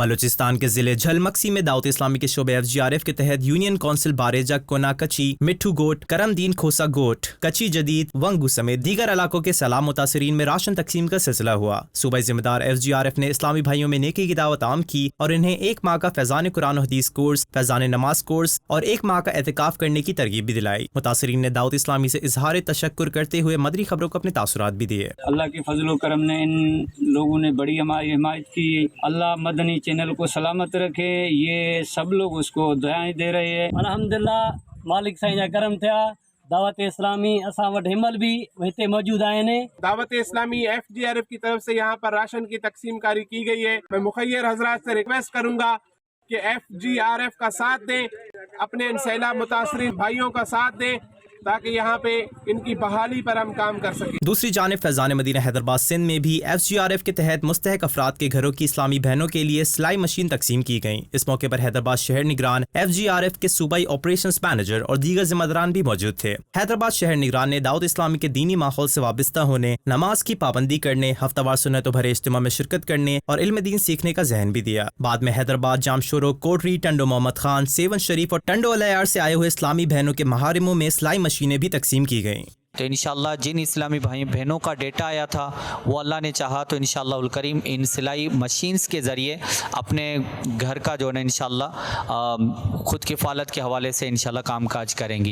بلوچستان کے ضلع جھلمکسی میں دعوت اسلامی کے شعبہ FGRF کے تحت یونین کونسل باریجا کونا کچی مٹھو گوٹ کرم دین کھوسا گوٹ کچی جدید ونگو سمیت دیگر علاقوں کے سیلاب متاثرین میں راشن تقسیم کا سلسلہ ہوا۔ صوبائی ذمہ دار FGRF نے اسلامی بھائیوں میں نیکی کی دعوت عام کی اور انہیں 1 ماہ کا فیضان قرآن و حدیث کورس، فیضان نماز کورس اور 1 ماہ کا اعتکاف کرنے کی ترغیب بھی دلائی۔ متاثرین نے دعوت اسلامی سے اظہار تشکر کرتے ہوئے مدری خبروں کو اپنے تاثرات بھی دیے۔ اللہ کے فضل و کرم نے ان لوگوں نے بڑی ہماری حمایت کی۔ اللہ مدنی چینل کو سلامت رکھے، یہ سب لوگ اس کو دعائیں دے رہے ہیں۔ الحمدللہ مالک سائیں جا کرم تھیا، دعوت اسلامی اساں وٹ ہمل بھی ہتے موجود آئے۔ دعوت اسلامی FGRF کی طرف سے یہاں پر راشن کی تقسیم کاری کی گئی ہے۔ میں مخیر حضرات سے ریکویسٹ کروں گا کہ FGRF کا ساتھ دیں، اپنے ان سیلاب متاثرین بھائیوں کا ساتھ دیں تاکہ یہاں پہ ان کی بحالی پر ہم کام کر سکیں۔ دوسری جانب فیضان مدینہ حیدرآباد سندھ میں بھی FGRF کے تحت مستحق افراد کے گھروں کی اسلامی بہنوں کے لیے سلائی مشین تقسیم کی گئیں۔ اس موقع پر حیدرآباد شہر نگران، FGRF کے صوبائی آپریشنز مینیجر اور دیگر ذمہ داران بھی موجود تھے۔ حیدرآباد شہر نگران نے دعوت اسلامی کے دینی ماحول سے وابستہ ہونے، نماز کی پابندی کرنے، ہفتہ وار سنتوں بھرے اجتماع میں شرکت کرنے اور علم دین سیکھنے کا ذہن بھی دیا۔ بعد میں حیدرآباد جام شورو، کوٹری، ٹنڈو محمد خان، سیون شریف اور ٹنڈو الیار سے آئے ہوئے اسلامی بہنوں کے محارموں میں سلائی مشینیں بھی تقسیم کی گئیں۔ تو انشاءاللہ جن اسلامی بھائی بہنوں کا ڈیٹا آیا تھا وہ اللہ نے چاہا تو انشاءاللہ الکریم ان سلائی مشینز کے ذریعے اپنے گھر کا جو ہے انشاءاللہ خود کفالت کے حوالے سے انشاءاللہ کام کاج کریں گی۔